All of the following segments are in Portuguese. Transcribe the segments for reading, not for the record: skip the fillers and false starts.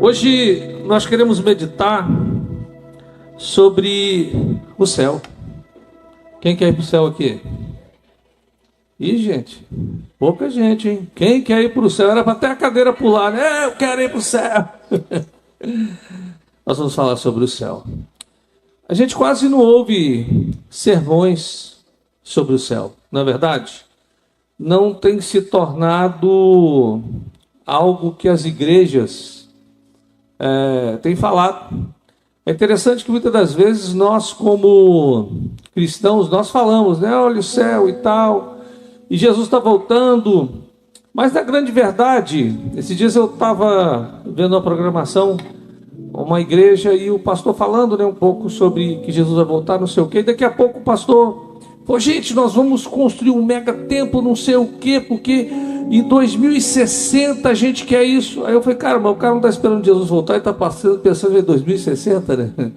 Hoje nós queremos meditar sobre o céu. Quem quer ir para o céu aqui? Ih, gente, pouca gente, hein? Quem quer ir para o céu? Era para até a cadeira pular, né? Eu quero ir para o céu. Nós vamos falar sobre o céu. A gente quase não ouve sermões sobre o céu, não é verdade? Não tem se tornado algo que as igrejas têm falado. É interessante que muitas das vezes nós, como cristãos, nós falamos, né? Olha o céu e tal, e Jesus está voltando. Mas na grande verdade, esses dias eu estava vendo uma programação, uma igreja, e o pastor falando, né, um pouco sobre que Jesus vai voltar, não sei o quê, e daqui a pouco o pastor falou: gente, nós vamos construir um mega templo, não sei o quê, porque em 2060 a gente quer isso. Aí eu falei: cara, mas o cara não está esperando Jesus voltar, ele está pensando em 2060, né?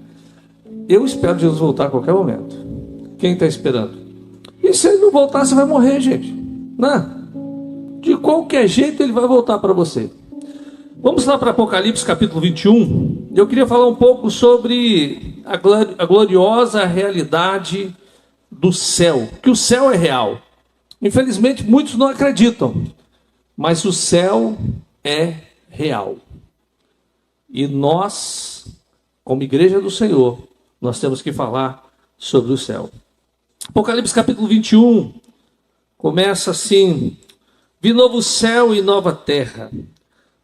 Eu espero Jesus voltar a qualquer momento. Quem está esperando? E se ele não voltar, você vai morrer, gente, né? De qualquer jeito ele vai voltar para você. Vamos lá para Apocalipse capítulo 21. Eu queria falar um pouco sobre a gloriosa realidade do céu, que o céu é real. Infelizmente muitos não acreditam, mas o céu é real. E nós, como igreja do Senhor, nós temos que falar sobre o céu. Apocalipse capítulo 21 começa assim: vi novo céu e nova terra,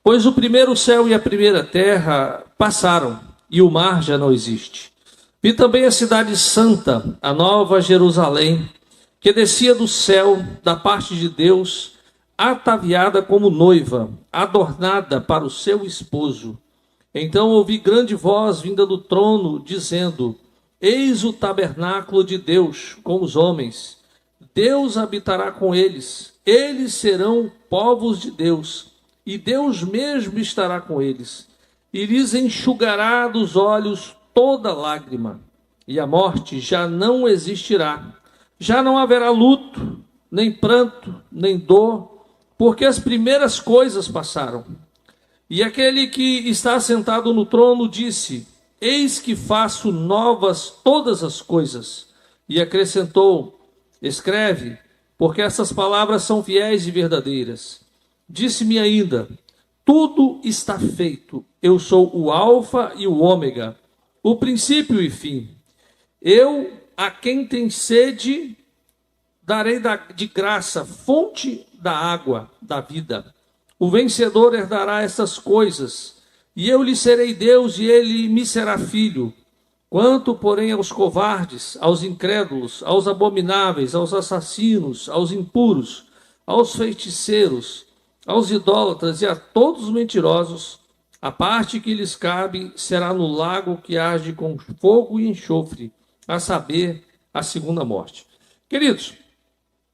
pois o primeiro céu e a primeira terra passaram, e o mar já não existe. Vi também a cidade santa, a nova Jerusalém, que descia do céu, da parte de Deus, ataviada como noiva, adornada para o seu esposo. Então ouvi grande voz vinda do trono, dizendo: eis o tabernáculo de Deus com os homens. Deus habitará com eles, eles serão povos de Deus, e Deus mesmo estará com eles, e lhes enxugará dos olhos toda lágrima, e a morte já não existirá. Já não haverá luto, nem pranto, nem dor, porque as primeiras coisas passaram. E aquele que está sentado no trono disse: eis que faço novas todas as coisas. E acrescentou: escreve, porque essas palavras são fiéis e verdadeiras. Disse-me ainda: tudo está feito. Eu sou o Alfa e o Ômega, o princípio e fim. Eu, a quem tem sede, darei de graça fonte da água da vida. O vencedor herdará essas coisas, e eu lhe serei Deus, e ele me será filho. Quanto, porém, aos covardes, aos incrédulos, aos abomináveis, aos assassinos, aos impuros, aos feiticeiros, aos idólatras e a todos os mentirosos, a parte que lhes cabe será no lago que arde com fogo e enxofre, a saber, a segunda morte. Queridos,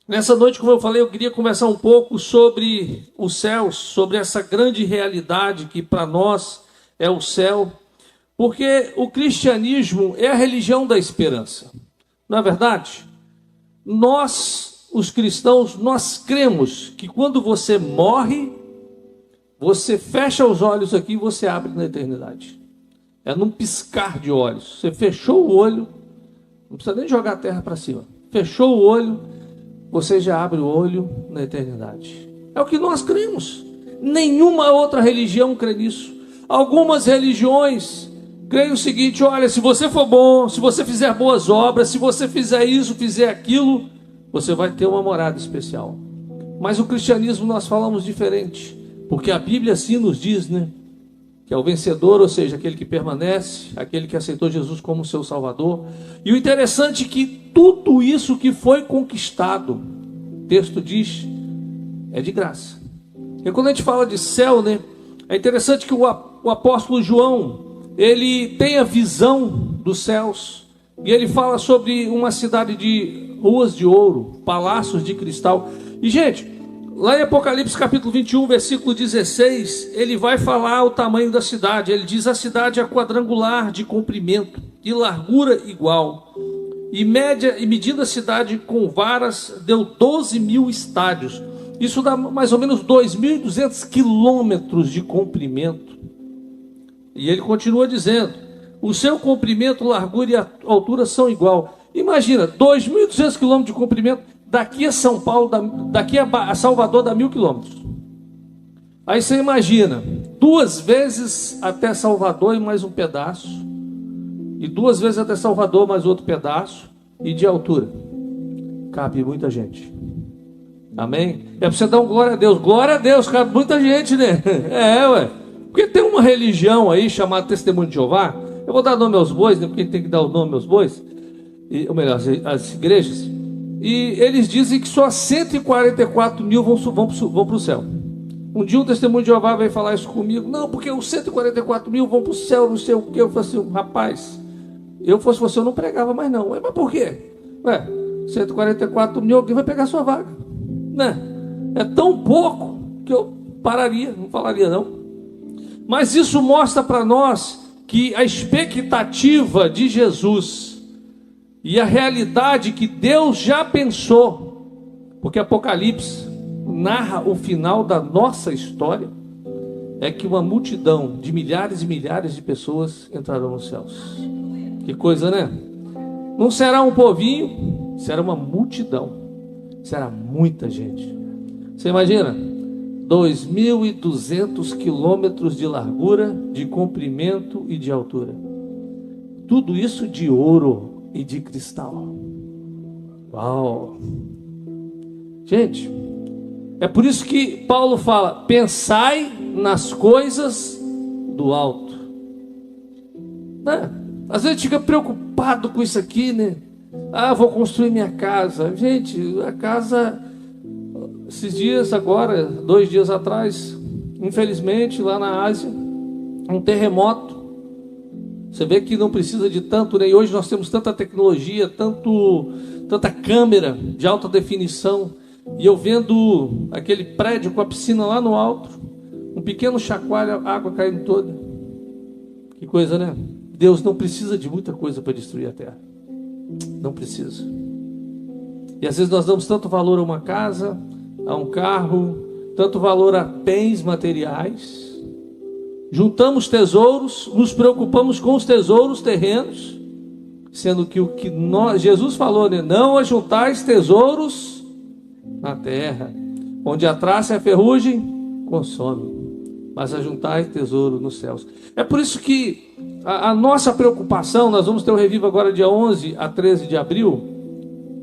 nessa noite, como eu falei, eu queria conversar um pouco sobre os céus, sobre essa grande realidade que para nós é o céu, porque o cristianismo é a religião da esperança. Não é verdade? Nós, os cristãos, nós cremos que quando você morre, você fecha os olhos aqui e você abre na eternidade. É num piscar de olhos. Você fechou o olho, não precisa nem jogar a terra para cima. Fechou o olho, você já abre o olho na eternidade. É o que nós cremos. Nenhuma outra religião crê nisso. Algumas religiões creem o seguinte: olha, se você for bom, se você fizer boas obras, se você fizer isso, fizer aquilo, você vai ter uma morada especial. Mas o cristianismo nós falamos diferente, porque a Bíblia assim nos diz, né? Que é o vencedor, ou seja, aquele que permanece, aquele que aceitou Jesus como seu Salvador. E o interessante é que tudo isso que foi conquistado, o texto diz, é de graça. E quando a gente fala de céu, né? É interessante que o apóstolo João, ele tem a visão dos céus, e ele fala sobre uma cidade de ruas de ouro, palácios de cristal. E gente, lá em Apocalipse capítulo 21, versículo 16, ele vai falar o tamanho da cidade. Ele diz: a cidade é quadrangular, de comprimento e largura igual, e medindo a cidade com varas, deu 12.000 estádios. Isso dá mais ou menos 2.200 quilômetros de comprimento E ele continua dizendo: o seu comprimento, largura e altura são igual. Imagina, 2.200 quilômetros de comprimento, daqui a São Paulo, daqui a Salvador dá 1.000 quilômetros. Aí você imagina, 2 vezes até Salvador e mais um pedaço, e 2 vezes até Salvador mais outro pedaço, e de altura. Cabe muita gente. Amém? É para você dar um glória a Deus. Glória a Deus, cabe muita gente, né? Ué. Porque tem uma religião aí chamada Testemunho de Jeová. Eu vou dar nome aos bois, né? Porque tem que dar o nome aos bois. Ou melhor, as igrejas. E eles dizem que só 144 mil vão para o céu. Um dia um Testemunho de Jeová veio falar isso comigo. Não, porque os 144 mil vão para o céu, não sei o quê. Eu falei assim, rapaz, eu fosse você, eu não pregava mais não. Mas por quê? 144 mil, alguém vai pegar a sua vaga. Né? É tão pouco que eu pararia, não falaria não. Mas isso mostra para nós que a expectativa de Jesus e a realidade que Deus já pensou, porque Apocalipse narra o final da nossa história, é que uma multidão de milhares e milhares de pessoas entrarão nos céus. Que coisa, né? Não será um povinho, será uma multidão, será muita gente. Você imagina? 2.200 quilômetros de largura, de comprimento e de altura. Tudo isso de ouro e de cristal. Uau! Gente, é por isso que Paulo fala: pensai nas coisas do alto. Né? Às vezes a gente fica preocupado com isso aqui, né? Vou construir minha casa. Gente, a casa... Esses dias agora, 2 dias atrás, infelizmente, lá na Ásia, um terremoto. Você vê que não precisa de tanto, né? E hoje nós temos tanta tecnologia, tanta câmera de alta definição. E eu vendo aquele prédio com a piscina lá no alto, um pequeno chacoalho, a água caindo toda. Que coisa, né? Deus não precisa de muita coisa para destruir a terra. Não precisa. E às vezes nós damos tanto valor a uma casa, a um carro, tanto valor a bens materiais. Juntamos tesouros, nos preocupamos com os tesouros terrenos, sendo que o que Jesus falou, né? Não ajuntais tesouros na terra, onde a traça e a ferrugem consome, mas ajuntai tesouro nos céus. É por isso que a nossa preocupação, nós vamos ter o Reviva agora dia 11 a 13 de abril,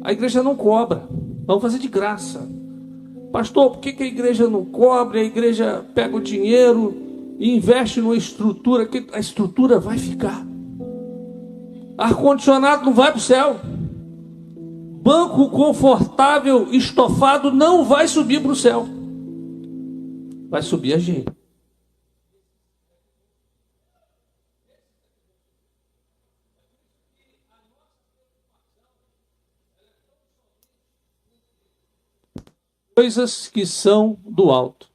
a igreja não cobra, vamos fazer de graça. Pastor, por que a igreja não cobra? A igreja pega o dinheiro e investe numa estrutura, que a estrutura vai ficar. Ar-condicionado não vai para o céu. Banco confortável, estofado, não vai subir para o céu. Vai subir a gente. Coisas que são do alto.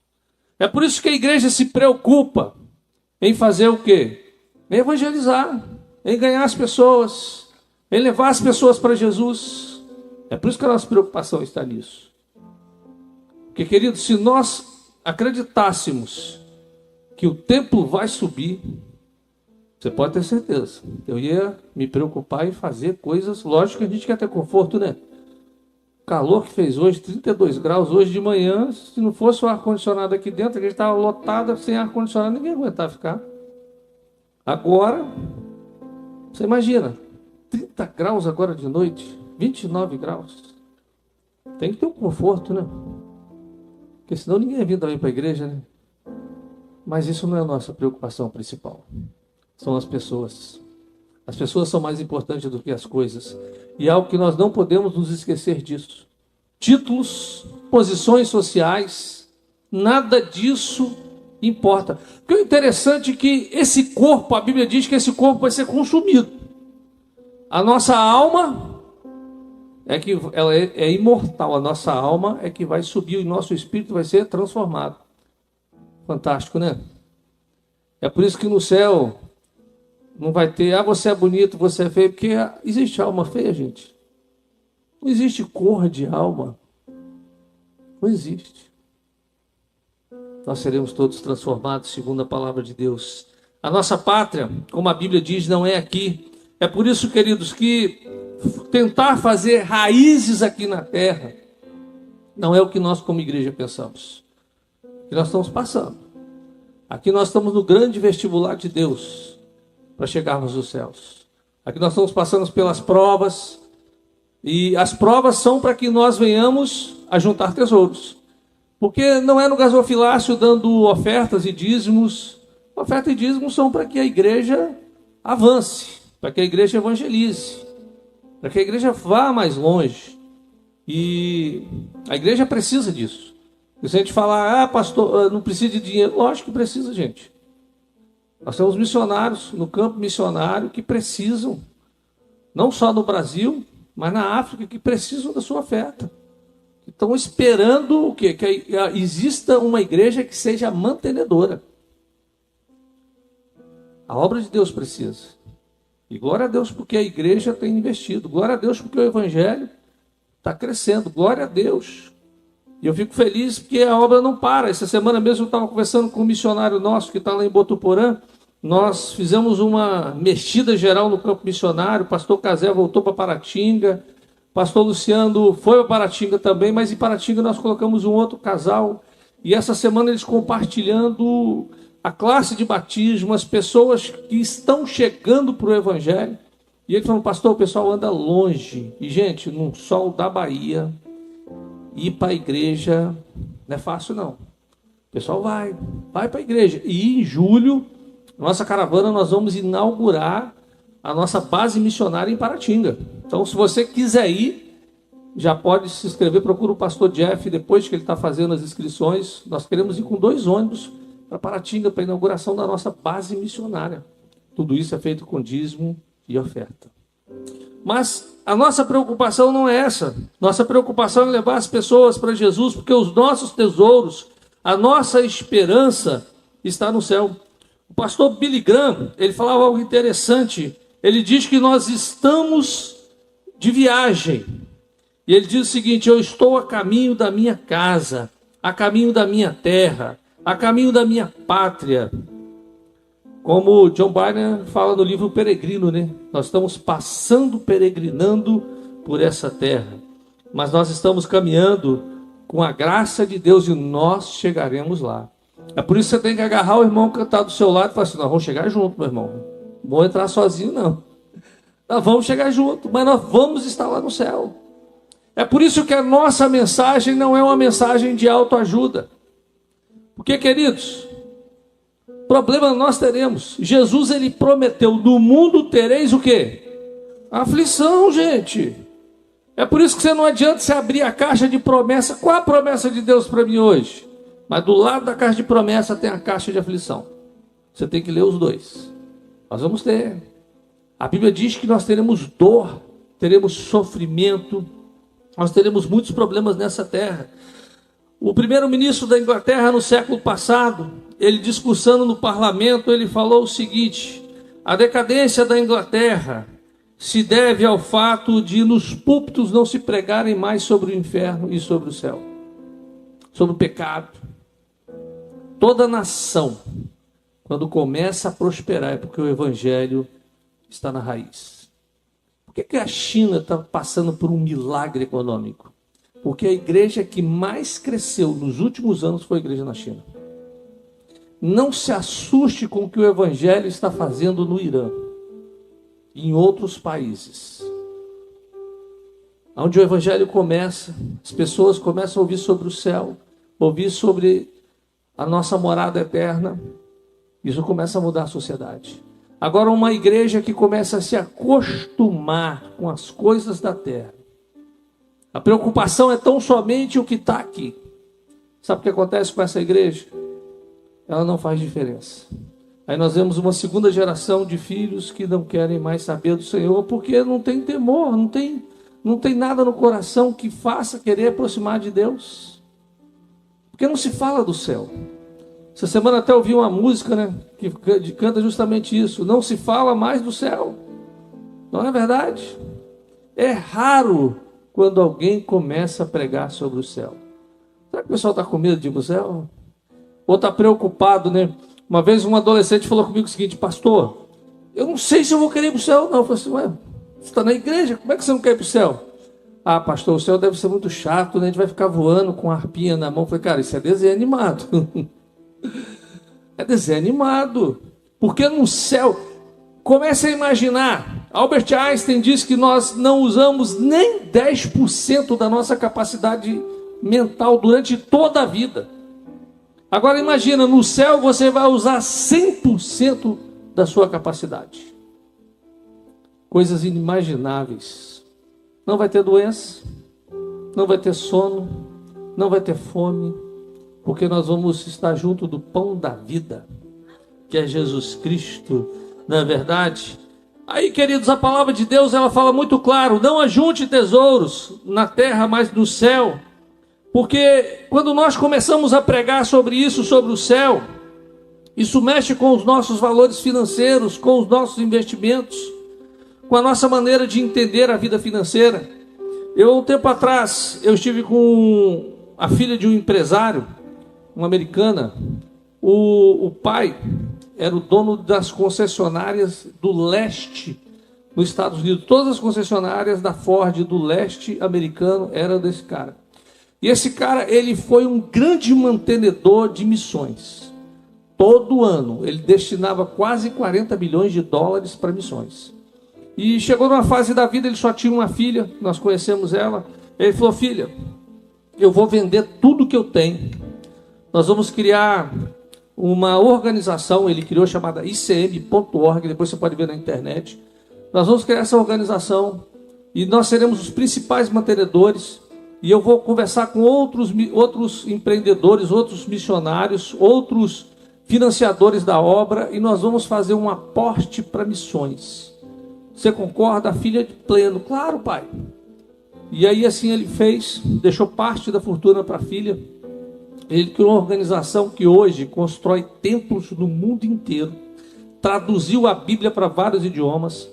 É por isso que a igreja se preocupa em fazer o quê? Em evangelizar, em ganhar as pessoas, em levar as pessoas para Jesus. É por isso que a nossa preocupação está nisso. Porque, querido, se nós acreditássemos que o templo vai subir, você pode ter certeza, eu ia me preocupar em fazer coisas. Lógico que a gente quer ter conforto, né? Calor que fez hoje, 32 graus hoje de manhã, se não fosse o ar-condicionado aqui dentro, a gente estava lotada, sem ar-condicionado, ninguém aguentava ficar. Agora, você imagina, 30 graus agora de noite, 29 graus. Tem que ter um conforto, né? Porque senão ninguém ia vir também para a igreja, né? Mas isso não é a nossa preocupação principal. São as pessoas. As pessoas são mais importantes do que as coisas. E é algo que nós não podemos nos esquecer disso. Títulos, posições sociais, nada disso importa. Porque o interessante é que esse corpo, a Bíblia diz que esse corpo vai ser consumido. A nossa alma é que ela é imortal. A nossa alma é que vai subir e o nosso espírito vai ser transformado. Fantástico, né? É por isso que no céu não vai ter, você é bonito, você é feio, porque existe alma feia, gente. Não existe cor de alma. Não existe. Nós seremos todos transformados segundo a palavra de Deus. A nossa pátria, como a Bíblia diz, não é aqui. É por isso, queridos, que tentar fazer raízes aqui na terra não é o que nós como igreja pensamos. O que nós estamos passando. Aqui nós estamos no grande vestibular de Deus para chegarmos aos céus. Aqui nós estamos passando pelas provas, e as provas são para que nós venhamos a juntar tesouros. Porque não é no gasofilácio dando ofertas e dízimos. Oferta e dízimos são para que a igreja avance, para que a igreja evangelize, para que a igreja vá mais longe. E a igreja precisa disso. E se a gente falar, pastor, não precisa de dinheiro, lógico que precisa, gente. Nós temos missionários no campo missionário que precisam, não só no Brasil, mas na África, que precisam da sua oferta. Estão esperando o quê? Que exista uma igreja que seja mantenedora. A obra de Deus precisa. E glória a Deus porque a igreja tem investido. Glória a Deus porque o evangelho está crescendo. Glória a Deus. E eu fico feliz porque a obra não para. Essa semana mesmo eu estava conversando com um missionário nosso que está lá em Botuporã. Nós fizemos uma mexida geral no campo missionário. O pastor Casé voltou para Paratinga. O pastor Luciano foi para Paratinga também. Mas em Paratinga nós colocamos um outro casal. E essa semana eles compartilhando a classe de batismo, as pessoas que estão chegando para o evangelho. E ele falou, pastor, o pessoal anda longe. E, gente, no sol da Bahia, ir para a igreja não é fácil, não. O pessoal vai para a igreja. E em julho, nossa caravana, nós vamos inaugurar a nossa base missionária em Paratinga. Então, se você quiser ir, já pode se inscrever. Procura o pastor Jeff, depois que ele está fazendo as inscrições. Nós queremos ir com 2 ônibus para Paratinga, para a inauguração da nossa base missionária. Tudo isso é feito com dízimo e oferta. Mas a nossa preocupação não é essa. Nossa preocupação é levar as pessoas para Jesus, porque os nossos tesouros, a nossa esperança está no céu. O pastor Billy Graham, ele falava algo interessante. Ele diz que nós estamos de viagem. E ele diz o seguinte, eu estou a caminho da minha casa, a caminho da minha terra, a caminho da minha pátria. Como John Bunyan fala no livro Peregrino, né? Nós estamos peregrinando por essa terra. Mas nós estamos caminhando com a graça de Deus e nós chegaremos lá. É por isso que você tem que agarrar o irmão que está do seu lado e falar assim, nós vamos chegar junto, meu irmão. Não vou entrar sozinho, não. Nós vamos chegar junto, mas nós vamos estar lá no céu. É por isso que a nossa mensagem não é uma mensagem de autoajuda. Porque, queridos, problema nós teremos. Jesus, ele prometeu, no mundo tereis o quê? Aflição, gente. É por isso que você não adianta você abrir a caixa de promessa. Qual a promessa de Deus para mim hoje? Mas do lado da caixa de promessa tem a caixa de aflição. Você tem que ler os dois. Nós vamos ter. A Bíblia diz que nós teremos dor, teremos sofrimento, nós teremos muitos problemas nessa terra. O primeiro-ministro da Inglaterra no século passado, ele discursando no parlamento, ele falou o seguinte: a decadência da Inglaterra se deve ao fato de nos púlpitos não se pregarem mais sobre o inferno e sobre o céu, sobre o pecado. Toda nação, quando começa a prosperar, é porque o evangelho está na raiz. Por que a China está passando por um milagre econômico? Porque a igreja que mais cresceu nos últimos anos foi a igreja na China. Não se assuste com o que o evangelho está fazendo no Irã e em outros países. Onde o evangelho começa, as pessoas começam a ouvir sobre o céu, ouvir sobre a nossa morada eterna. Isso começa a mudar a sociedade. Agora, uma igreja que começa a se acostumar com as coisas da terra. A preocupação é tão somente o que está aqui. Sabe o que acontece com essa igreja? Ela não faz diferença. Aí nós vemos uma segunda geração de filhos que não querem mais saber do Senhor, porque não tem temor, não tem nada no coração que faça querer aproximar de Deus. Porque não se fala do céu. Essa semana até ouvi uma música, né, que canta justamente isso. Não se fala mais do céu. Não é verdade? É raro quando alguém começa a pregar sobre o céu. Será que o pessoal está com medo de ir para o céu? Ou está preocupado, né? Uma vez um adolescente falou comigo o seguinte: pastor, eu não sei se eu vou querer ir para o céu. Não, eu falei assim: ué, você está na igreja, como é que você não quer ir para o céu? Ah, pastor, o céu deve ser muito chato, né? A gente vai ficar voando com a harpinha na mão. Eu falei: cara, isso é desenho animado. É desenho animado. Porque no céu, comece a imaginar. Albert Einstein disse que nós não usamos nem 10% da nossa capacidade mental durante toda a vida. Agora imagina, no céu você vai usar 100% da sua capacidade. Coisas inimagináveis. Não vai ter doença, não vai ter sono, não vai ter fome, porque nós vamos estar junto do pão da vida, que é Jesus Cristo, não é verdade? Aí, queridos, a palavra de Deus, ela fala muito claro: não ajunte tesouros na terra, mas no céu. Porque quando nós começamos a pregar sobre isso, sobre o céu, isso mexe com os nossos valores financeiros, com os nossos investimentos, com a nossa maneira de entender a vida financeira. Um tempo atrás, eu estive com a filha de um empresário, uma americana. O pai era o dono das concessionárias do leste nos Estados Unidos. Todas as concessionárias da Ford do leste americano eram desse cara. E esse cara, ele foi um grande mantenedor de missões. Todo ano, ele destinava quase 40 milhões de dólares para missões. E chegou numa fase da vida, ele só tinha uma filha, nós conhecemos ela. Ele falou: filha, eu vou vender tudo que eu tenho. Nós vamos criar uma organização, ele criou, chamada icm.org, depois você pode ver na internet. Nós vamos criar essa organização e nós seremos os principais mantenedores. E eu vou conversar com outros empreendedores, outros missionários, outros financiadores da obra, e nós vamos fazer um aporte para missões. Você concorda? A filha de pleno: claro, pai. E aí assim ele fez, deixou parte da fortuna para a filha. Ele criou uma organização que hoje constrói templos no mundo inteiro, traduziu a Bíblia para vários idiomas,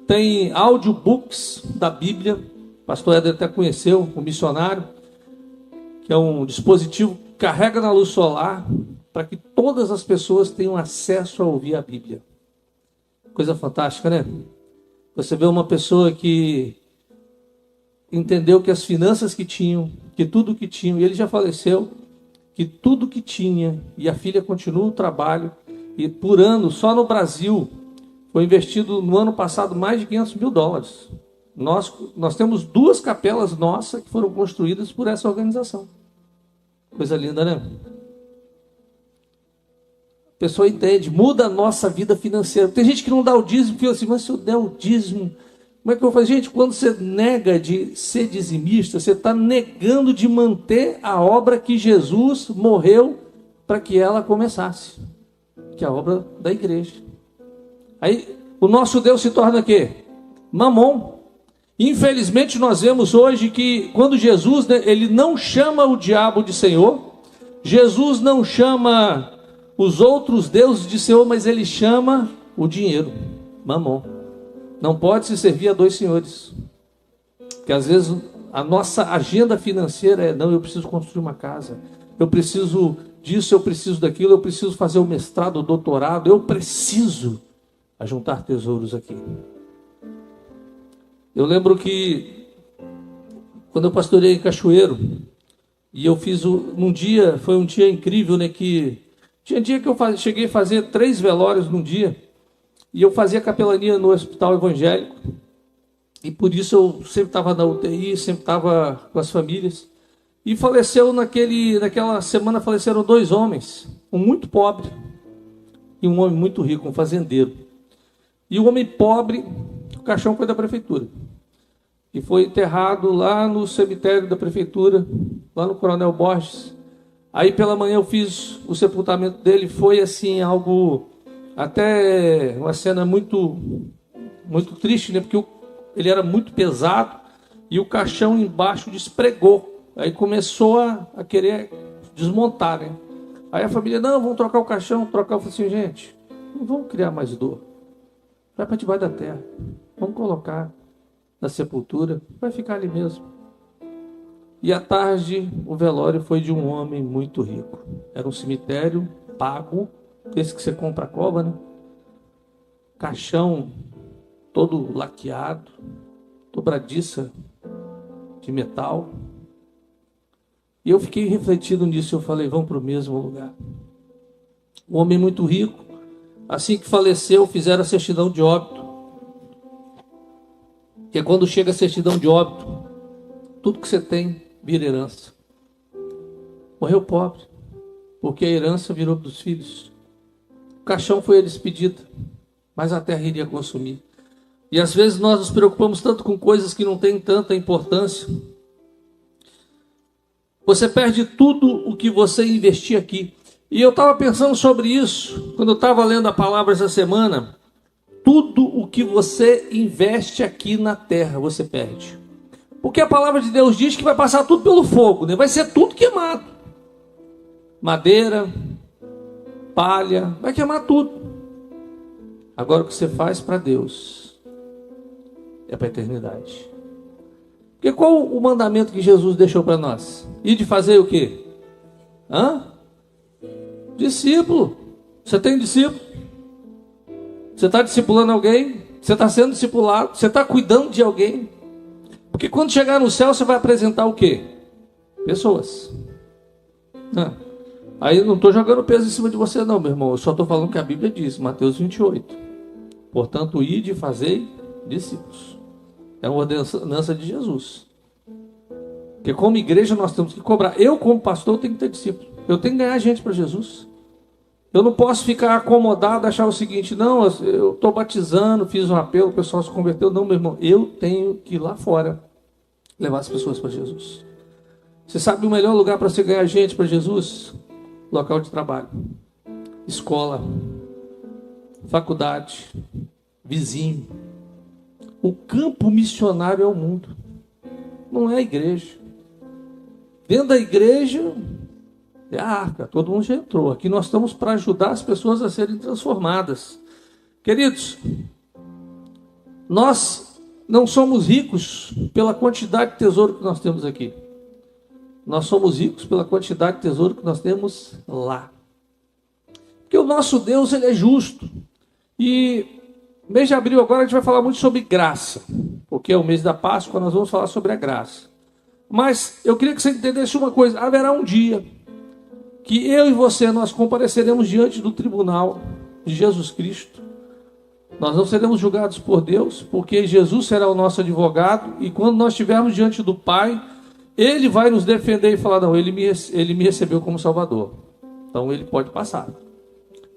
tem audiobooks da Bíblia. O pastor Éder até conheceu o missionário, que é um dispositivo que carrega na luz solar para que todas as pessoas tenham acesso a ouvir a Bíblia. Coisa fantástica, né? Você vê uma pessoa que entendeu que as finanças que tinham, que tudo que tinham, e ele já faleceu, que tudo que tinha, e a filha continua o trabalho, e por ano, só no Brasil, foi investido no ano passado mais de 500 mil dólares. Nós temos 2 capelas nossas que foram construídas por essa organização. Coisa linda, né? A pessoa entende, muda a nossa vida financeira. Tem gente que não dá o dízimo, fala assim: mas se eu der o dízimo, como é que eu vou fazer? Gente, quando você nega de ser dizimista, você está negando de manter a obra que Jesus morreu para que ela começasse, que é a obra da igreja. Aí o nosso Deus se torna o quê? Mamon. Infelizmente nós vemos hoje que quando Jesus, ele não chama o diabo de Senhor, Jesus não chama os outros deuses de Senhor, mas ele chama o dinheiro, Mamon. Não pode se servir a 2 senhores. Porque às vezes a nossa agenda financeira é: não, eu preciso construir uma casa, eu preciso disso, eu preciso daquilo, eu preciso fazer o mestrado, o doutorado, eu preciso ajuntar tesouros aqui. Eu lembro que quando eu pastoreei em Cachoeiro, e eu fiz num dia, foi um dia incrível, né? Que tinha dia que eu cheguei a fazer 3 velórios num dia, e eu fazia capelania no hospital evangélico, e por isso eu sempre estava na UTI, sempre estava com as famílias. E faleceu naquela semana, faleceram 2 homens, um muito pobre e um homem muito rico, um fazendeiro. E o homem pobre, o caixão foi da prefeitura, e foi enterrado lá no cemitério da prefeitura, lá no Coronel Borges. Aí pela manhã eu fiz o sepultamento dele, foi assim algo, até uma cena muito, muito triste, né? Porque ele era muito pesado e o caixão embaixo despregou. Aí começou a querer desmontar, né? Aí a família: não, vamos trocar o caixão, trocar. Eu falei assim: gente, não vamos criar mais dor. Vai para debaixo da terra, vamos colocar na sepultura, vai ficar ali mesmo. E à tarde, o velório foi de um homem muito rico. Era um cemitério pago esse que você compra a cova, né? Caixão todo laqueado, dobradiça de metal. E eu fiquei refletindo nisso, eu falei, vamos para o mesmo lugar. Um homem muito rico, assim que faleceu, fizeram a certidão de óbito. Porque quando chega a certidão de óbito, tudo que você tem vira herança. Morreu pobre, porque a herança virou dos filhos. O caixão foi a despedida, mas a terra iria consumir. E às vezes nós nos preocupamos tanto com coisas que não têm tanta importância. Você perde tudo o que você investir aqui. E eu estava pensando sobre isso, quando eu estava lendo a palavra essa semana. Tudo o que você investe aqui na terra, você perde. Porque a palavra de Deus diz que vai passar tudo pelo fogo, né? Vai ser tudo queimado. Madeira, palha, vai queimar tudo. Agora o que você faz para Deus é para a eternidade. Porque qual o mandamento que Jesus deixou para nós? E de fazer o quê? Discípulo. Você tem discípulo? Você está discipulando alguém? Você está sendo discipulado? Você está cuidando de alguém? Porque quando chegar no céu, você vai apresentar o quê? Pessoas. Aí eu não estou jogando peso em cima de você não, meu irmão. Eu só estou falando que a Bíblia diz, Mateus 28. Portanto, ide e fazei discípulos. É uma ordenança de Jesus. Porque como igreja nós temos que cobrar. Eu como pastor tenho que ter discípulo. Eu tenho que ganhar gente para Jesus. Eu não posso ficar acomodado, achar o seguinte, não, eu estou batizando, fiz um apelo, o pessoal se converteu. Não, meu irmão, eu tenho que ir lá fora levar as pessoas para Jesus. Você sabe o melhor lugar para você ganhar gente para Jesus? Local de trabalho, escola, faculdade, vizinho. O campo missionário é o mundo, não é a igreja. Dentro da igreja é a arca, todo mundo já entrou. Aqui nós estamos para ajudar as pessoas a serem transformadas. Queridos, nós não somos ricos pela quantidade de tesouro que nós temos aqui. Nós somos ricos pela quantidade de tesouro que nós temos lá. Porque o nosso Deus, ele é justo. E mês de abril agora a gente vai falar muito sobre graça. Porque é o mês da Páscoa, nós vamos falar sobre a graça. Mas eu queria que você entendesse uma coisa. Haverá um dia que eu e você, nós compareceremos diante do tribunal de Jesus Cristo. Nós não seremos julgados por Deus, porque Jesus será o nosso advogado. E quando nós estivermos diante do Pai, Ele vai nos defender e falar, não, ele me recebeu como Salvador. Então ele pode passar.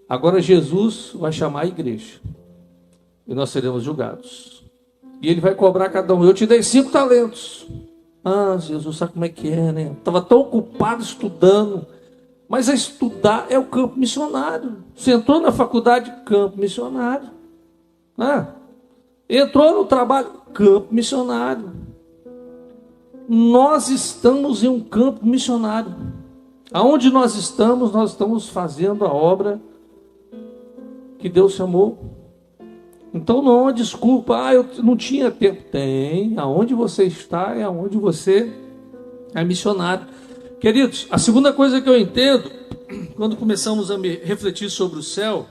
Agora Jesus vai chamar a igreja. E nós seremos julgados. E Ele vai cobrar cada um. Eu te dei 5 talentos. Jesus, sabe como é que é, né? Estava tão ocupado estudando. Mas a estudar é o campo missionário. Você entrou na faculdade, campo missionário. Entrou no trabalho, campo missionário. Nós estamos em um campo missionário. Aonde nós estamos fazendo a obra que Deus chamou. Então não há desculpa, eu não tinha tempo. Tem, aonde você está é aonde você é missionário. Queridos, a segunda coisa que eu entendo, quando começamos a refletir sobre o céu,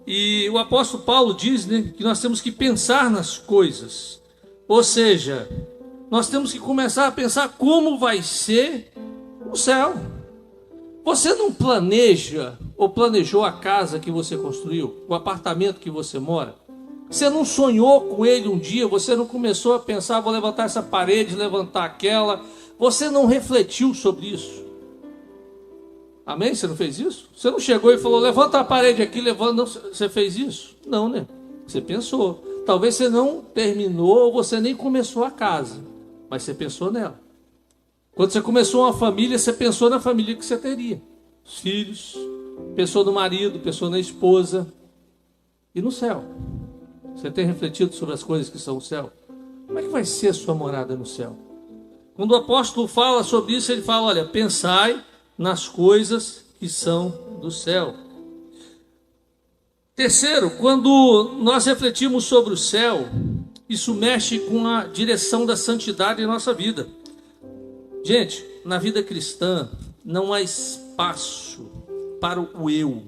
e o apóstolo Paulo diz, né, que nós temos que pensar nas coisas. Ou seja, nós temos que começar a pensar como vai ser o céu. Você não planeja ou planejou a casa que você construiu, o apartamento que você mora? Você não sonhou com ele um dia? Você não começou a pensar, vou levantar essa parede, levantar aquela? Você não refletiu sobre isso? Amém? Você não fez isso? Você não chegou e falou, levanta a parede aqui, levanta. Não, você fez isso? Não, né? Você pensou. Talvez você não terminou ou você nem começou a casa, mas você pensou nela. Quando você começou uma família, você pensou na família que você teria. Os filhos, pensou no marido, pensou na esposa. E no céu? Você tem refletido sobre as coisas que são o céu? Como é que vai ser a sua morada no céu? Quando o apóstolo fala sobre isso, ele fala, olha, pensai nas coisas que são do céu. Terceiro, quando nós refletimos sobre o céu, isso mexe com a direção da santidade em nossa vida. Gente, na vida cristã não há espaço para o eu.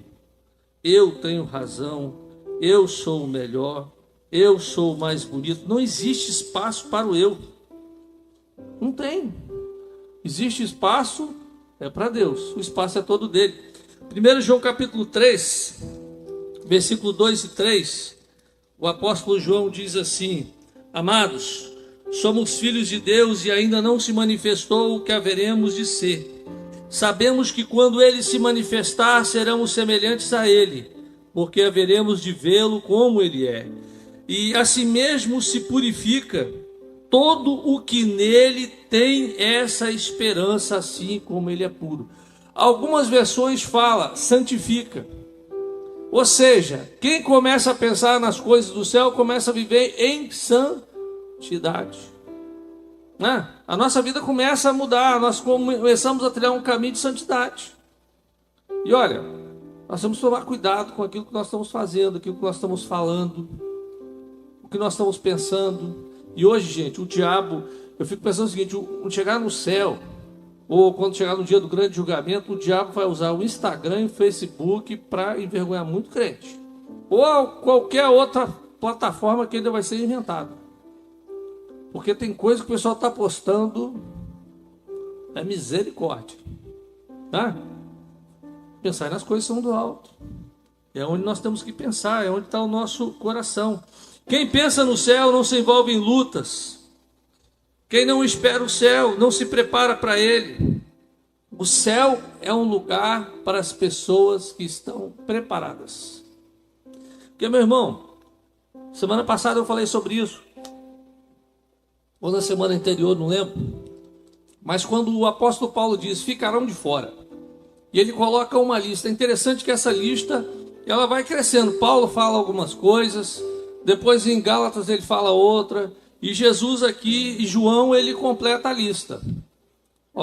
eu tenho razão, eu sou o melhor, eu sou o mais bonito. Não existe espaço para o eu. Não tem. Existe espaço para Deus. O espaço é todo dele. 1 João capítulo 3, versículo 2 e 3, o apóstolo João diz assim: amados, somos filhos de Deus e ainda não se manifestou o que haveremos de ser. Sabemos que quando ele se manifestar, seremos semelhantes a ele, porque haveremos de vê-lo como ele é. E assim mesmo se purifica todo o que nele tem essa esperança, assim como ele é puro. Algumas versões falam santifica. Ou seja, quem começa a pensar nas coisas do céu, começa a viver em santidade. A nossa vida começa a mudar, nós começamos a trilhar um caminho de santidade. E olha, nós temos que tomar cuidado com aquilo que nós estamos fazendo, aquilo que nós estamos falando, o que nós estamos pensando. E hoje, gente, o diabo, eu fico pensando o seguinte: quando chegar no céu, ou quando chegar no dia do grande julgamento, o diabo vai usar o Instagram e o Facebook para envergonhar muito crente. Ou qualquer outra plataforma que ainda vai ser inventada. Porque tem coisa que o pessoal está postando, é misericórdia. Tá? Pensar nas coisas são do alto. É onde nós temos que pensar, é onde está o nosso coração. Quem pensa no céu não se envolve em lutas. Quem não espera o céu não se prepara para ele. O céu é um lugar para as pessoas que estão preparadas. Porque, meu irmão, semana passada eu falei sobre isso. Ou na semana anterior, não lembro. Mas quando o apóstolo Paulo diz, ficarão de fora. E ele coloca uma lista. É interessante que essa lista, ela vai crescendo. Paulo fala algumas coisas, depois em Gálatas ele fala outra, e Jesus aqui, e João, ele completa a lista.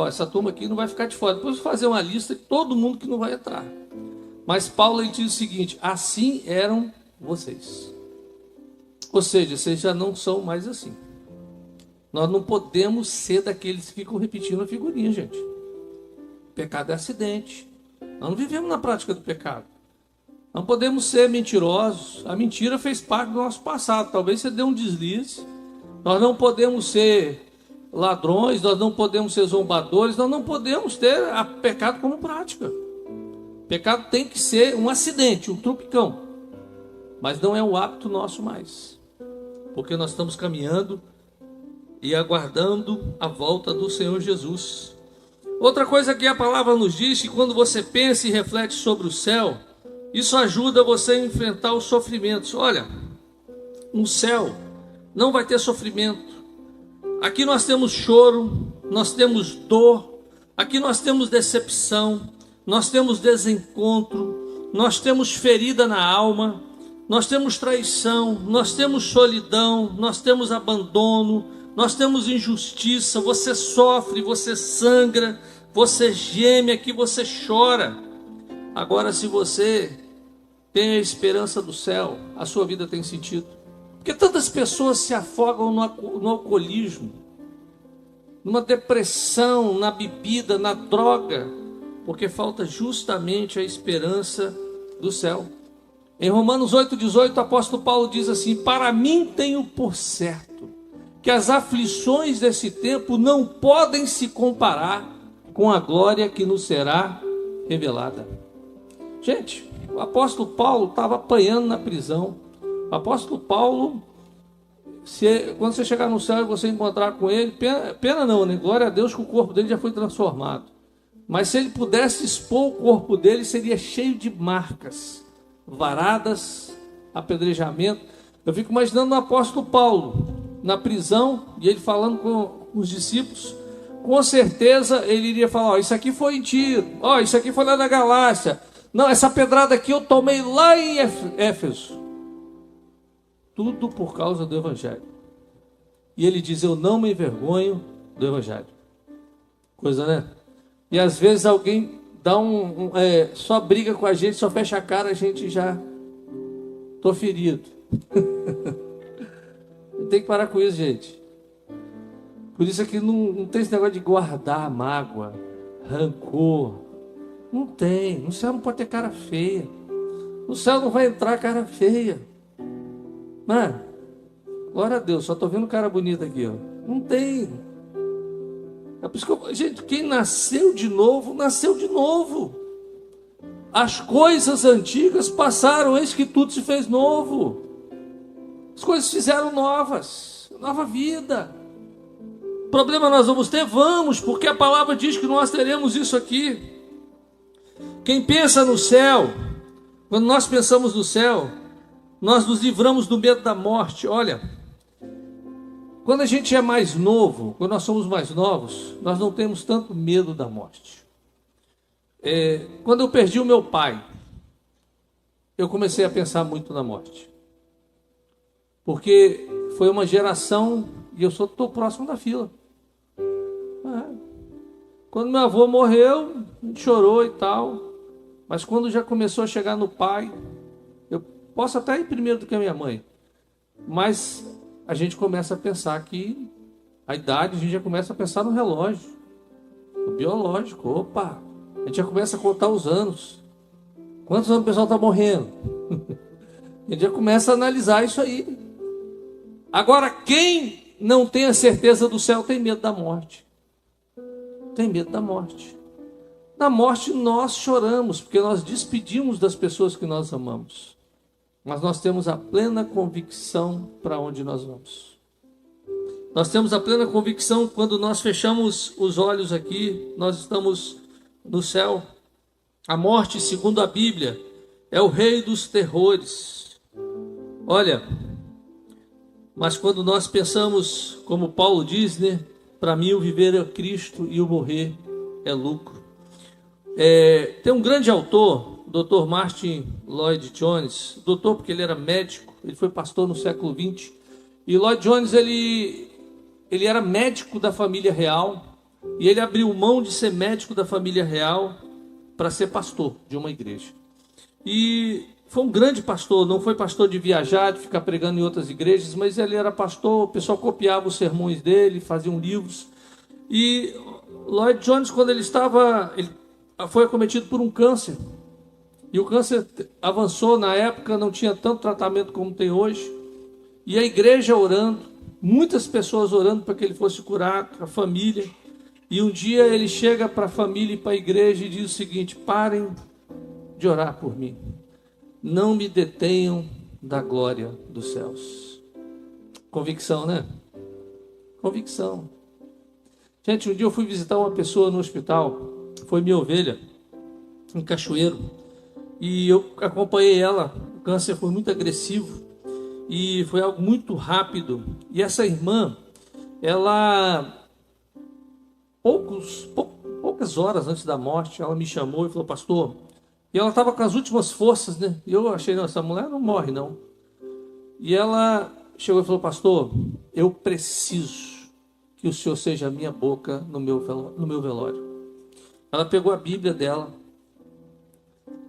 Essa turma aqui não vai ficar de fora. Depois eu vou fazer uma lista de todo mundo que não vai entrar. Mas Paulo, ele diz o seguinte: assim eram vocês. Ou seja, vocês já não são mais assim. Nós não podemos ser daqueles que ficam repetindo a figurinha, gente. Pecado é acidente. Nós não vivemos na prática do pecado. Não podemos ser mentirosos. A mentira fez parte do nosso passado. Talvez você dê um deslize. Nós não podemos ser ladrões, nós não podemos ser zombadores, nós não podemos ter pecado como prática. Pecado tem que ser um acidente, um tropicão. Mas não é um hábito nosso mais. Porque nós estamos caminhando e aguardando a volta do Senhor Jesus. Outra coisa que a palavra nos diz, que quando você pensa e reflete sobre o céu, isso ajuda você a enfrentar os sofrimentos. Olha, no céu não vai ter sofrimento. Aqui nós temos choro, nós temos dor, aqui nós temos decepção, nós temos desencontro, nós temos ferida na alma, nós temos traição, nós temos solidão, nós temos abandono, nós temos injustiça. Você sofre, você sangra, você geme aqui, você chora. Agora, se você tem a esperança do céu, a sua vida tem sentido. Porque tantas pessoas se afogam no alcoolismo, numa depressão, na bebida, na droga, porque falta justamente a esperança do céu. Em Romanos 8,18, o apóstolo Paulo diz assim: para mim tenho por certo que as aflições desse tempo não podem se comparar com a glória que nos será revelada. Gente, o apóstolo Paulo estava apanhando na prisão. O apóstolo Paulo, quando você chegar no céu e você encontrar com ele, pena não, né? Glória a Deus que o corpo dele já foi transformado. Mas se ele pudesse expor o corpo dele, seria cheio de marcas, varadas, apedrejamento. Eu fico imaginando o apóstolo Paulo na prisão, e ele falando com os discípulos. Com certeza ele iria falar: isso aqui foi em Tiro, isso aqui foi lá na Galácia, não, essa pedrada aqui eu tomei lá em Éfeso. Tudo por causa do Evangelho. E ele diz: eu não me envergonho do Evangelho. Coisa, né? E às vezes alguém dá só briga com a gente, só fecha a cara, a gente já tô ferido. Tem que parar com isso, gente. Por isso aqui não tem esse negócio de guardar mágoa, rancor. Não tem. No céu não pode ter cara feia. No céu não vai entrar cara feia. Não é? Glória a Deus, só estou vendo cara bonito aqui, ó. Não tem. É por isso que gente, quem nasceu de novo, nasceu de novo. As coisas antigas passaram, eis que tudo se fez novo. As coisas se fizeram novas, nova vida. Problema nós vamos ter? Vamos, porque a palavra diz que nós teremos isso aqui. Quem pensa no céu, quando nós pensamos no céu, nós nos livramos do medo da morte. Olha, quando a gente é mais novo, quando nós somos mais novos, nós não temos tanto medo da morte. Quando eu perdi o meu pai, eu comecei a pensar muito na morte. Porque foi uma geração, e eu estou próximo da fila. Quando meu avô morreu, a gente chorou e tal. Mas quando já começou a chegar no pai, eu posso até ir primeiro do que a minha mãe. Mas a gente começa a pensar que a idade, a gente já começa a pensar no relógio, no biológico. Opa, a gente já começa a contar os anos. Quantos anos o pessoal está morrendo? A gente já começa a analisar isso aí. Agora, quem não tem a certeza do céu tem medo da morte. Tem medo da morte. Na morte nós choramos, porque nós despedimos das pessoas que nós amamos. Mas nós temos a plena convicção para onde nós vamos. Nós temos a plena convicção quando nós fechamos os olhos aqui, nós estamos no céu. A morte, segundo a Bíblia, é o rei dos terrores. Olha, mas quando nós pensamos, como Paulo diz, né? Para mim o viver é Cristo e o morrer é lucro. Tem um grande autor, o Dr. Martin Lloyd-Jones, doutor porque ele era médico, ele foi pastor no século XX, e Lloyd-Jones ele era médico da família real, e ele abriu mão de ser médico da família real para ser pastor de uma igreja. E foi um grande pastor, não foi pastor de viajar, de ficar pregando em outras igrejas, mas ele era pastor, o pessoal copiava os sermões dele, faziam livros. E Lloyd-Jones, quando ele foi acometido por um câncer. E o câncer avançou, na época não tinha tanto tratamento como tem hoje. E a igreja orando, muitas pessoas orando para que ele fosse curado, a família. E um dia ele chega para a família e para a igreja e diz o seguinte: parem de orar por mim. Não me detenham da glória dos céus. Convicção, né? Convicção. Gente, um dia eu fui visitar uma pessoa no hospital, foi minha ovelha, em Cachoeiro, e eu acompanhei ela. O câncer foi muito agressivo e foi algo muito rápido. E essa irmã, ela, poucas horas antes da morte, ela me chamou e falou: pastor, e ela estava com as últimas forças, né? E eu achei: não, essa mulher não morre não. E ela chegou e falou: pastor, eu preciso que o senhor seja a minha boca no meu velório. Ela pegou a Bíblia dela,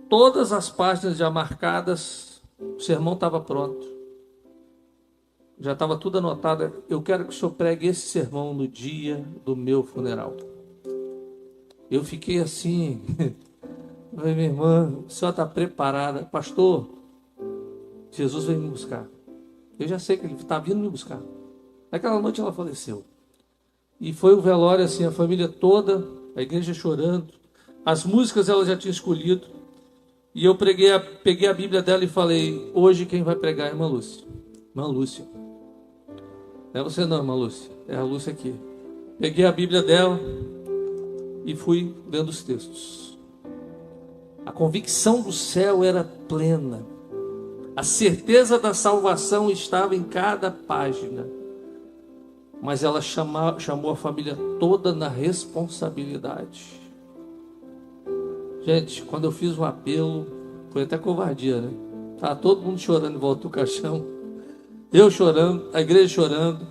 todas as páginas já marcadas, o sermão estava pronto, já estava tudo anotado. Eu quero que o senhor pregue esse sermão no dia do meu funeral. Eu fiquei assim, falei: minha irmã, a senhora está preparada? Pastor, Jesus veio me buscar. Eu já sei que ele está vindo me buscar. Naquela noite ela faleceu. E foi o velório assim, a família toda, a igreja chorando. As músicas ela já tinha escolhido. E eu peguei a Bíblia dela e falei: hoje quem vai pregar é a irmã Lúcia. Irmã Lúcia. Não é você não, irmã Lúcia. É a Lúcia aqui. Peguei a Bíblia dela e fui lendo os textos. A convicção do céu era plena. A certeza da salvação estava em cada página. Mas ela chamou a família toda na responsabilidade. Gente, quando eu fiz o apelo, foi até covardia, né? Estava todo mundo chorando em volta do caixão. Eu chorando, a igreja chorando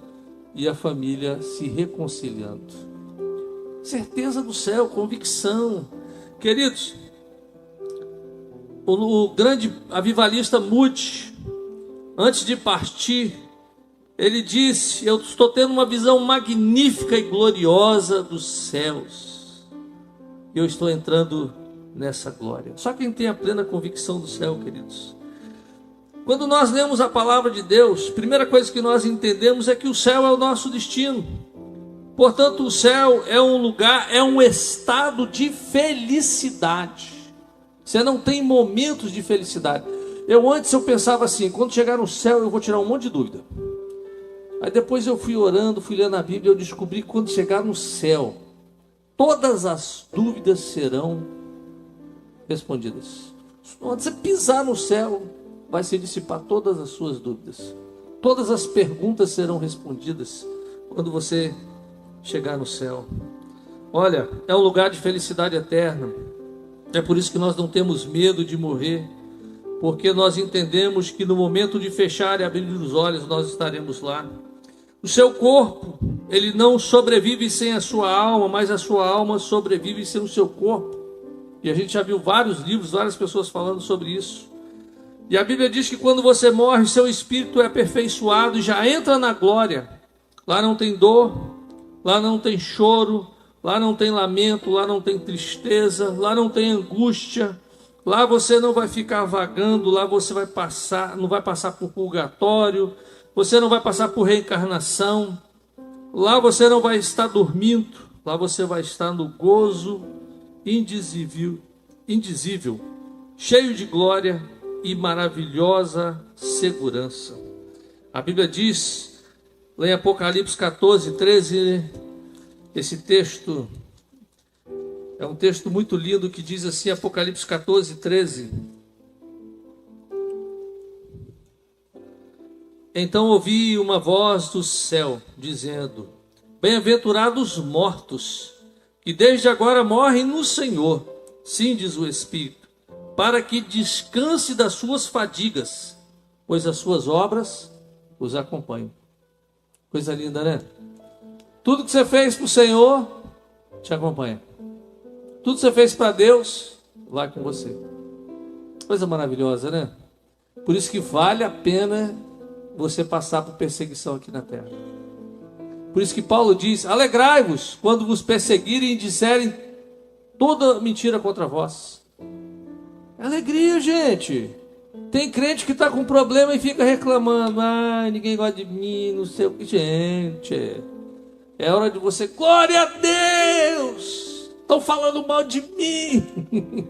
e a família se reconciliando. Certeza do céu, convicção. Queridos, o grande avivalista Moody, antes de partir, ele disse: eu estou tendo uma visão magnífica e gloriosa dos céus. Eu estou entrando nessa glória. Só quem tem a plena convicção do céu, queridos. Quando nós lemos a palavra de Deus, a primeira coisa que nós entendemos é que o céu é o nosso destino. Portanto, o céu é um lugar, é um estado de felicidade. Você não tem momentos de felicidade. Antes eu pensava assim, quando chegar no céu eu vou tirar um monte de dúvida. Aí depois eu fui orando, fui lendo a Bíblia, eu descobri que quando chegar no céu, todas as dúvidas serão respondidas. Quando você pisar no céu, vai se dissipar todas as suas dúvidas. Todas as perguntas serão respondidas quando você chegar no céu. Olha, é um lugar de felicidade eterna. É por isso que nós não temos medo de morrer, porque nós entendemos que no momento de fechar e abrir os olhos, nós estaremos lá. O seu corpo, ele não sobrevive sem a sua alma, mas a sua alma sobrevive sem o seu corpo. E a gente já viu vários livros, várias pessoas falando sobre isso. E a Bíblia diz que quando você morre, seu espírito é aperfeiçoado e já entra na glória. Lá não tem dor, lá não tem choro, lá não tem lamento, lá não tem tristeza, lá não tem angústia. Lá você não vai ficar vagando, lá você vai passar, não vai passar por purgatório, você não vai passar por reencarnação. Lá você não vai estar dormindo, lá você vai estar no gozo indizível, cheio de glória e maravilhosa segurança. A Bíblia diz, lá em Apocalipse 14, 13, esse texto é um texto muito lindo que diz assim, Apocalipse 14, 13. Então ouvi uma voz do céu dizendo: bem-aventurados os mortos, que desde agora morrem no Senhor, sim, diz o Espírito, para que descanse das suas fadigas, pois as suas obras os acompanham. Coisa linda, né? Tudo que você fez para o Senhor te acompanha. Tudo que você fez para Deus vai com você. Coisa maravilhosa, né? Por isso que vale a pena você passar por perseguição aqui na terra. Por isso que Paulo diz: alegrai-vos quando vos perseguirem e disserem toda mentira contra vós. É alegria, gente. Tem crente que está com problema e fica reclamando: ai, ninguém gosta de mim, não sei o que. Gente, é hora de você, glória a Deus, estão falando mal de mim,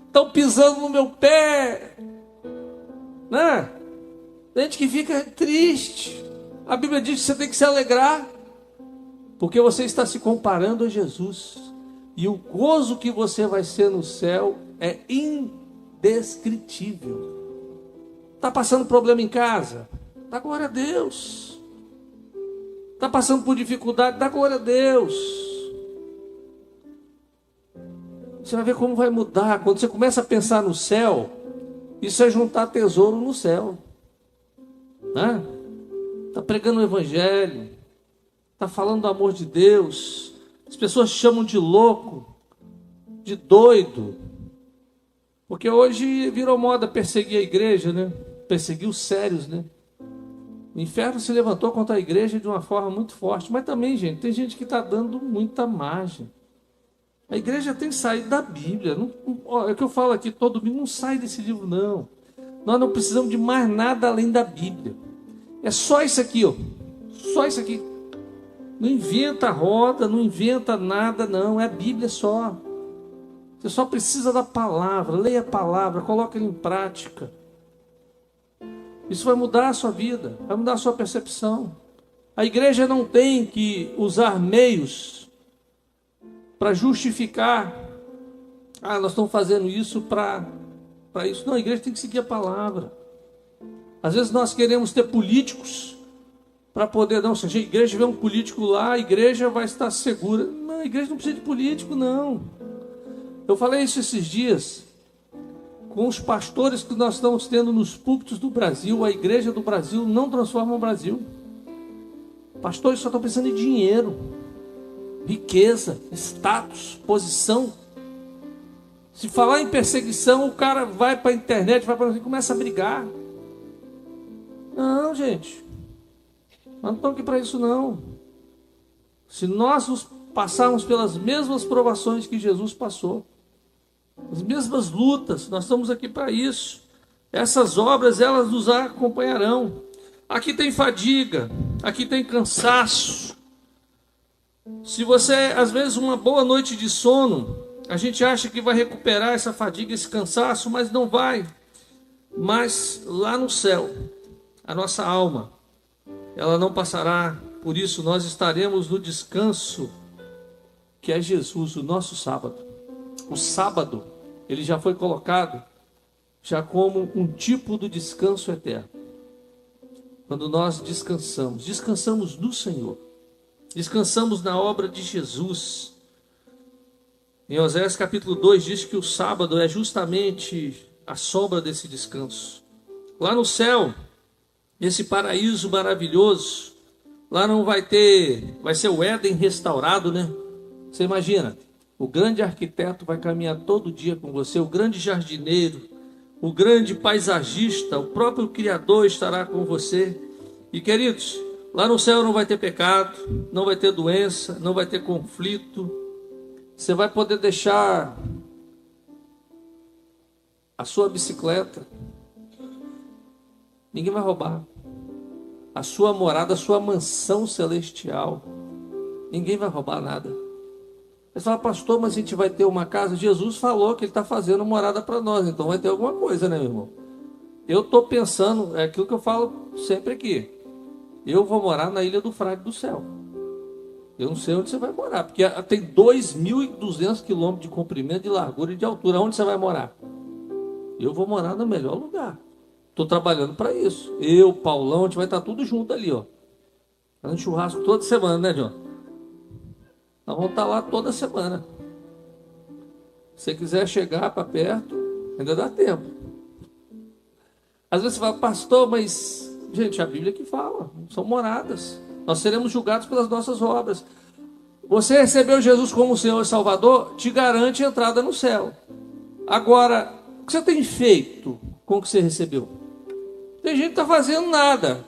estão pisando no meu pé, né? Tem gente que fica triste. A Bíblia diz que você tem que se alegrar, porque você está se comparando a Jesus, e o gozo que você vai ser no céu é indescritível. Está passando problema em casa? Dá glória a Deus. Está passando por dificuldade? Dá glória a Deus. Você vai ver como vai mudar. Quando você começa a pensar no céu, isso é juntar tesouro no céu. Né? Está pregando o Evangelho, está falando do amor de Deus. As pessoas chamam de louco, de doido, porque hoje virou moda perseguir a igreja, né? Perseguir os sérios, né? O inferno se levantou contra a igreja de uma forma muito forte, mas também, gente, tem gente que está dando muita margem. A igreja tem que sair da Bíblia. É o que eu falo aqui todo domingo, não sai desse livro, não. Nós não precisamos de mais nada além da Bíblia. É só isso aqui, ó. Só isso aqui. Não inventa roda, não inventa nada, não. É a Bíblia só. Você só precisa da palavra. Leia a palavra, coloque ela em prática. Isso vai mudar a sua vida, vai mudar a sua percepção. A igreja não tem que usar meios para justificar. Nós estamos fazendo isso para isso. Não, a igreja tem que seguir a palavra. Às vezes nós queremos ter políticos para poder, não, se a igreja tiver um político lá, a igreja vai estar segura. Não, a igreja não precisa de político, não. Eu falei isso esses dias com os pastores que nós estamos tendo nos púlpitos do Brasil. A igreja do Brasil não transforma o Brasil. Pastores só estão pensando em dinheiro, riqueza, status, posição. Se falar em perseguição, o cara vai para a internet, vai para começa a brigar. Não, gente, nós não estamos aqui para isso, não. Se nós nos passarmos pelas mesmas provações que Jesus passou, as mesmas lutas, nós estamos aqui para isso. Essas obras, elas nos acompanharão. Aqui tem fadiga, aqui tem cansaço. Se você, às vezes, uma boa noite de sono, a gente acha que vai recuperar essa fadiga, esse cansaço, mas não vai. Mas lá no céu, a nossa alma, ela não passará. Por isso nós estaremos no descanso, que é Jesus, o nosso sábado. O sábado, ele já foi colocado já como um tipo do descanso eterno. Quando nós descansamos no Senhor, descansamos na obra de Jesus. Em Oséias capítulo 2 diz que o sábado é justamente a sombra desse descanso. Lá no céu, esse paraíso maravilhoso, lá não vai ser o Éden restaurado, né? Você imagina, o grande arquiteto vai caminhar todo dia com você, o grande jardineiro, o grande paisagista, o próprio Criador estará com você. E queridos, lá no céu não vai ter pecado, não vai ter doença, não vai ter conflito. Você vai poder deixar a sua bicicleta, ninguém vai roubar. A sua morada, a sua mansão celestial, ninguém vai roubar nada. Você fala, pastor, mas a gente vai ter uma casa? Jesus falou que ele está fazendo morada para nós, então vai ter alguma coisa, né, meu irmão? Eu estou pensando, é aquilo que eu falo sempre aqui. Eu vou morar na Ilha do Frade do Céu. Eu não sei onde você vai morar, porque tem 2.200 quilômetros de comprimento, de largura e de altura. Onde você vai morar? Eu vou morar no melhor lugar. Estou trabalhando para isso. Eu, Paulão, a gente vai estar tudo junto ali, ó. Fazendo churrasco toda semana, né, John? Nós vamos estar lá toda semana. Se você quiser chegar para perto, ainda dá tempo. Às vezes você fala, pastor, mas... Gente, a Bíblia que fala, são moradas. Nós seremos julgados pelas nossas obras. Você recebeu Jesus como Senhor e Salvador, te garante entrada no céu. Agora, o que você tem feito com o que você recebeu? Tem gente que está fazendo nada.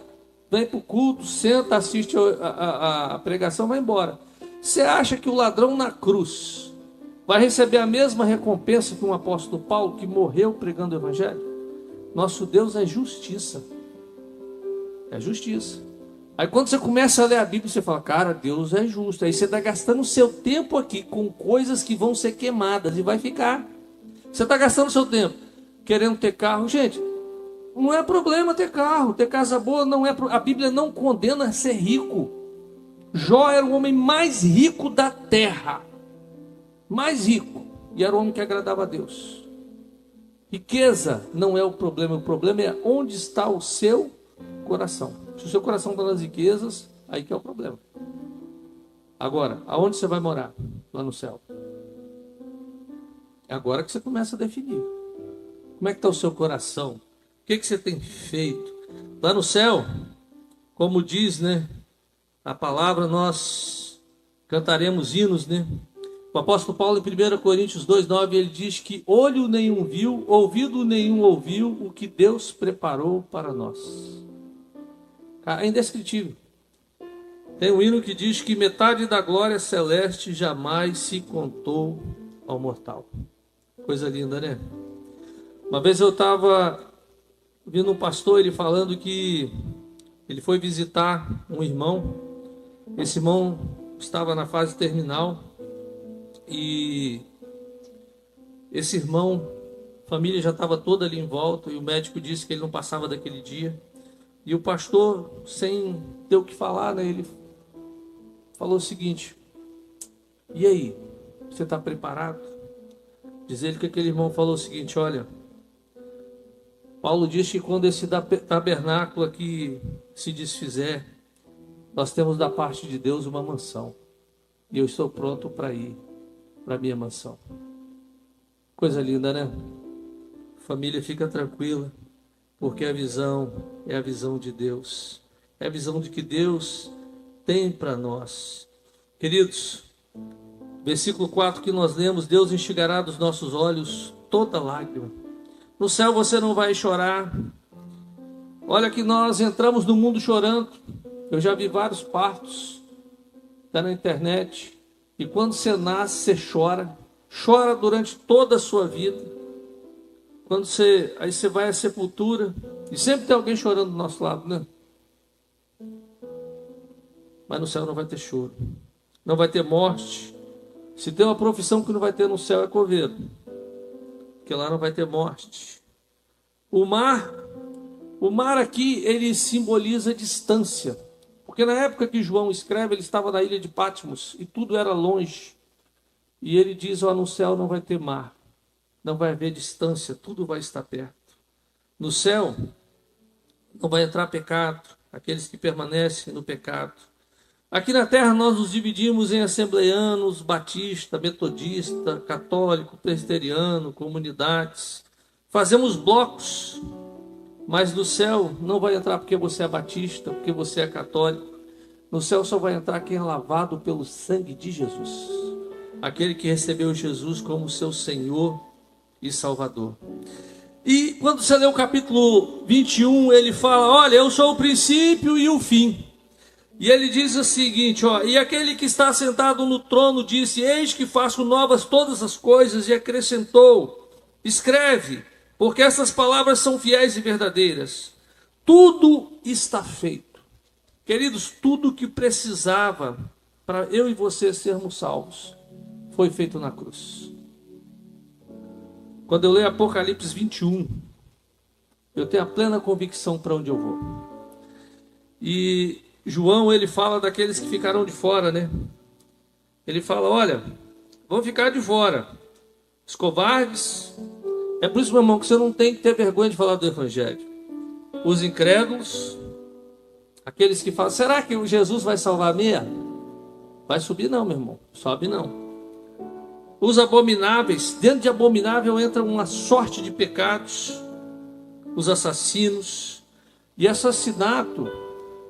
Vem para o culto, senta, assiste a pregação, vai embora. Você acha que o ladrão na cruz vai receber a mesma recompensa que um apóstolo Paulo, que morreu pregando o evangelho? Nosso Deus é justiça. É justiça. Aí quando você começa a ler a Bíblia, você fala, cara, Deus é justo. Aí você está gastando o seu tempo aqui com coisas que vão ser queimadas e vai ficar. Você está gastando o seu tempo querendo ter carro. Gente, não é problema ter carro, ter casa boa, não é. A Bíblia não condena ser rico. Jó era o homem mais rico da terra. Mais rico. E era o homem que agradava a Deus. Riqueza não é o problema é onde está o seu coração. Se o seu coração está nas riquezas, aí que é o problema. Agora, aonde você vai morar? Lá no céu. É agora que você começa a definir. Como é que está o seu coração? O que você tem feito? Lá no céu, como diz, né? A palavra, nós cantaremos hinos, né? O apóstolo Paulo, em 1 Coríntios 2,9, ele diz que olho nenhum viu, ouvido nenhum ouviu o que Deus preparou para nós. É indescritível. Tem um hino que diz que metade da glória celeste jamais se contou ao mortal. Coisa linda, né? Uma vez eu estava vendo um pastor, ele falando que ele foi visitar um irmão. Esse irmão estava na fase terminal e esse irmão, a família já estava toda ali em volta e o médico disse que ele não passava daquele dia. E o pastor, sem ter o que falar, né, ele falou o seguinte: e aí, você está preparado? Diz ele que aquele irmão falou o seguinte: olha, Paulo diz que quando esse tabernáculo aqui se desfizer, nós temos da parte de Deus uma mansão. E eu estou pronto para ir para a minha mansão. Coisa linda, né? Família, fica tranquila, porque a visão é a visão de Deus. É a visão de que Deus tem para nós. Queridos, versículo 4 que nós lemos: Deus enxugará dos nossos olhos toda lágrima. No céu você não vai chorar. Olha que nós entramos no mundo chorando. Eu já vi vários partos, está na internet. E quando você nasce, você chora. chora durante toda a sua vida. Quando você vai à sepultura, e sempre tem alguém chorando do nosso lado, né? Mas no céu não vai ter choro, não vai ter morte. Se tem uma profissão que não vai ter no céu é coveiro, porque lá não vai ter morte. O mar aqui, ele simboliza distância, porque na época que João escreve, ele estava na ilha de Patmos, e tudo era longe. E ele diz, no céu não vai ter mar, não vai haver distância, tudo vai estar perto. No céu não vai entrar pecado, aqueles que permanecem no pecado. Aqui na terra nós nos dividimos em assembleianos, batista, metodista, católico, presbiteriano, comunidades. Fazemos blocos, mas no céu não vai entrar porque você é batista, porque você é católico. No céu só vai entrar quem é lavado pelo sangue de Jesus. Aquele que recebeu Jesus como seu Senhor e Salvador. E quando você lê o capítulo 21, ele fala, olha, eu sou o princípio e o fim. E ele diz o seguinte, e aquele que está sentado no trono disse, eis que faço novas todas as coisas, e acrescentou, escreve, porque essas palavras são fiéis e verdadeiras. Tudo está feito. Queridos, tudo que precisava para eu e você sermos salvos, foi feito na cruz. Quando eu leio Apocalipse 21, eu tenho a plena convicção para onde eu vou. E João, ele fala daqueles que ficarão de fora, né? Ele fala, olha, vão ficar de fora, os covardes. É por isso, meu irmão, que você não tem que ter vergonha de falar do Evangelho. Os incrédulos, aqueles que falam, será que o Jesus vai salvar a minha? Vai subir não, meu irmão, sobe não. Os abomináveis, dentro de abominável entra uma sorte de pecados, os assassinos. E assassinato,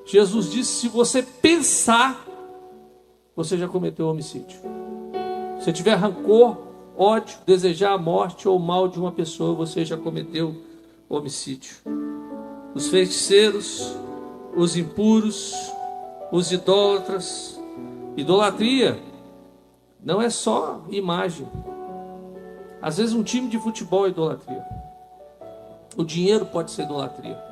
Jesus disse, se você pensar, você já cometeu homicídio. Se tiver rancor, ódio, desejar a morte ou o mal de uma pessoa, você já cometeu homicídio. Os feiticeiros, os impuros, os idólatras. Idolatria não é só imagem. Às vezes um time de futebol é idolatria. O dinheiro pode ser idolatria.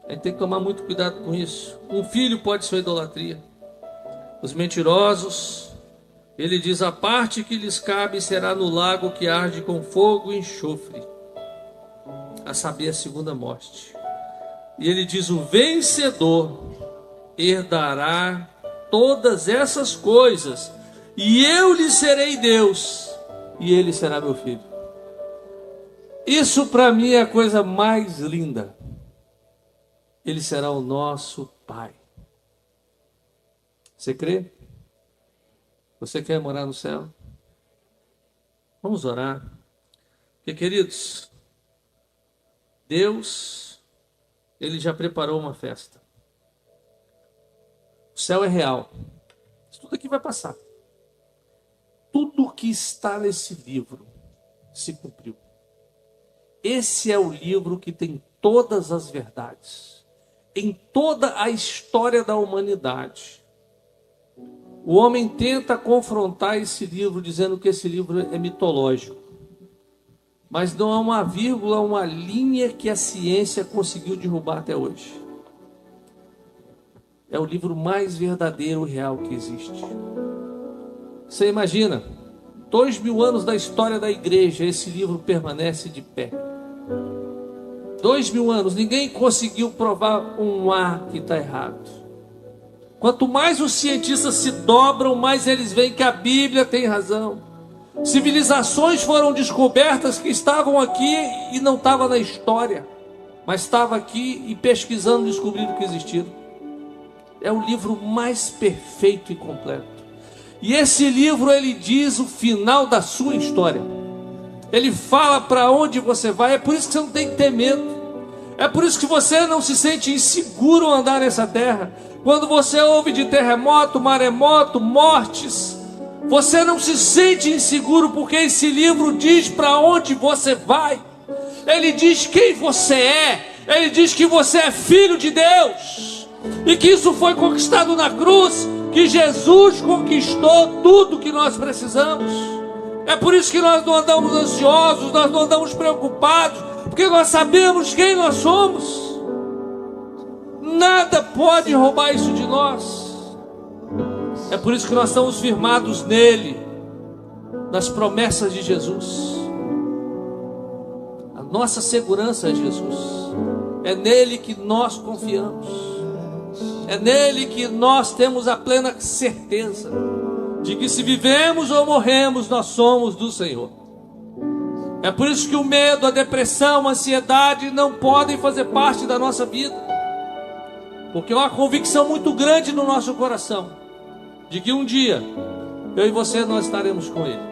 A gente tem que tomar muito cuidado com isso. Um filho pode ser idolatria. Os mentirosos, ele diz, a parte que lhes cabe será no lago que arde com fogo e enxofre, a saber, a segunda morte. E ele diz, o vencedor herdará todas essas coisas, e eu lhe serei Deus, e ele será meu filho. Isso para mim é a coisa mais linda. Ele será o nosso Pai. Você crê? Você quer morar no céu? Vamos orar. Porque, queridos, Deus, Ele já preparou uma festa. O céu é real. Isso tudo aqui vai passar. Tudo que está nesse livro se cumpriu. Esse é o livro que tem todas as verdades. Em toda a história da humanidade, o homem tenta confrontar esse livro, dizendo que esse livro é mitológico. Mas não há uma vírgula, uma linha que a ciência conseguiu derrubar até hoje. É o livro mais verdadeiro e real que existe. Você imagina, 2000 anos da história da igreja, esse livro permanece de pé. 2000 anos, ninguém conseguiu provar um ar que está errado. Quanto mais os cientistas se dobram, mais eles veem que a Bíblia tem razão. Civilizações foram descobertas que estavam aqui e não estavam na história, mas estavam aqui e pesquisando descobriram que existiram. É o livro mais perfeito e completo. E esse livro, ele diz o final da sua história. Ele fala para onde você vai. É por isso que você não tem que ter medo. É por isso que você não se sente inseguro ao andar nessa terra. Quando você ouve de terremoto, maremoto, mortes, você não se sente inseguro, porque esse livro diz para onde você vai. Ele diz quem você é. Ele diz que você é filho de Deus, e que isso foi conquistado na cruz, que Jesus conquistou tudo que nós precisamos. É por isso que nós não andamos ansiosos, nós não andamos preocupados, porque nós sabemos quem nós somos. Nada pode roubar isso de nós. É por isso que nós estamos firmados nele, nas promessas de Jesus. A nossa segurança é Jesus. É nele que nós confiamos. É nele que nós temos a plena certeza de que se vivemos ou morremos, nós somos do Senhor. É por isso que o medo, a depressão, a ansiedade não podem fazer parte da nossa vida. Porque há uma convicção muito grande no nosso coração de que um dia, eu e você, nós estaremos com Ele.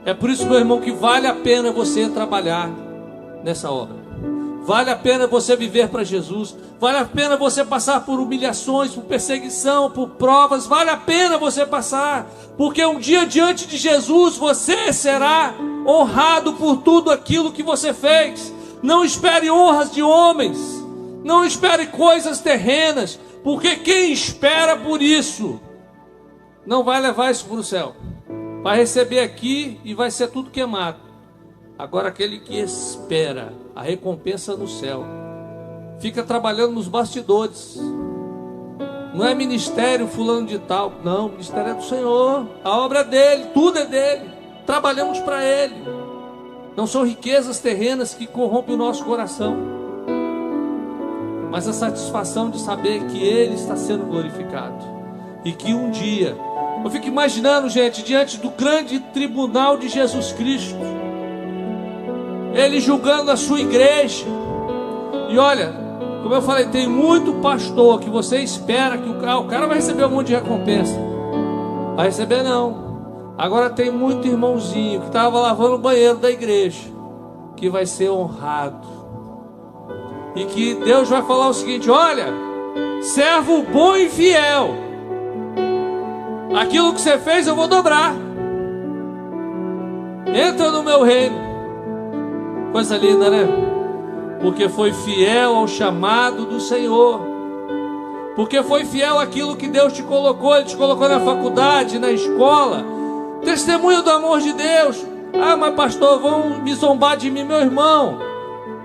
É por isso, meu irmão, que vale a pena você trabalhar nessa obra. Vale a pena você viver para Jesus. Vale a pena você passar por humilhações, por perseguição, por provas. Vale a pena você passar, porque um dia diante de Jesus você será honrado por tudo aquilo que você fez. Não espere honras de homens, não espere coisas terrenas, porque quem espera por isso não vai levar isso para o céu. Vai receber aqui e vai ser tudo queimado. Agora aquele que espera a recompensa no céu, fica trabalhando nos bastidores. Não é ministério fulano de tal, não, o ministério é do Senhor, a obra é dele, tudo é dele, trabalhamos para ele. Não são riquezas terrenas que corrompem o nosso coração, mas a satisfação de saber que ele está sendo glorificado, e que um dia, eu fico imaginando, gente, diante do grande tribunal de Jesus Cristo, ele julgando a sua igreja. E olha, como eu falei, tem muito pastor que você espera que o cara vai receber um monte de recompensa. Vai receber não. Agora tem muito irmãozinho que estava lavando o banheiro da igreja, que vai ser honrado. E que Deus vai falar o seguinte: olha, servo bom e fiel, aquilo que você fez eu vou dobrar. Entra no meu reino. Coisa linda, né? Porque foi fiel ao chamado do Senhor. Porque foi fiel àquilo que Deus te colocou. Ele te colocou na faculdade, na escola. Testemunho do amor de Deus. Ah, mas pastor, vão me zombar de mim, meu irmão.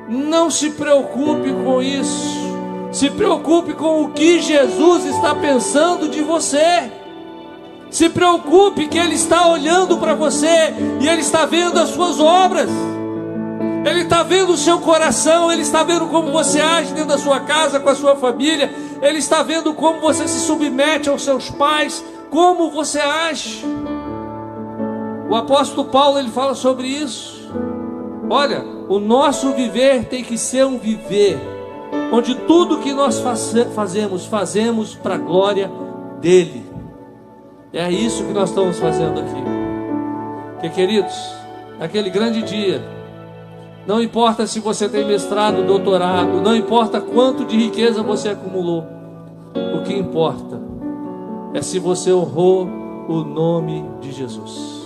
Não se preocupe com isso. Se preocupe com o que Jesus está pensando de você. Se preocupe que Ele está olhando para você e Ele está vendo as suas obras. Ele está vendo o seu coração, Ele está vendo como você age dentro da sua casa, com a sua família. Ele está vendo como você se submete aos seus pais, como você age. O apóstolo Paulo, ele fala sobre isso. Olha, o nosso viver tem que ser um viver onde tudo que nós fazemos para a glória dEle. É isso que nós estamos fazendo aqui. Porque, queridos, naquele grande dia, não importa se você tem mestrado, doutorado, não importa quanto de riqueza você acumulou, o que importa é se você honrou o nome de Jesus.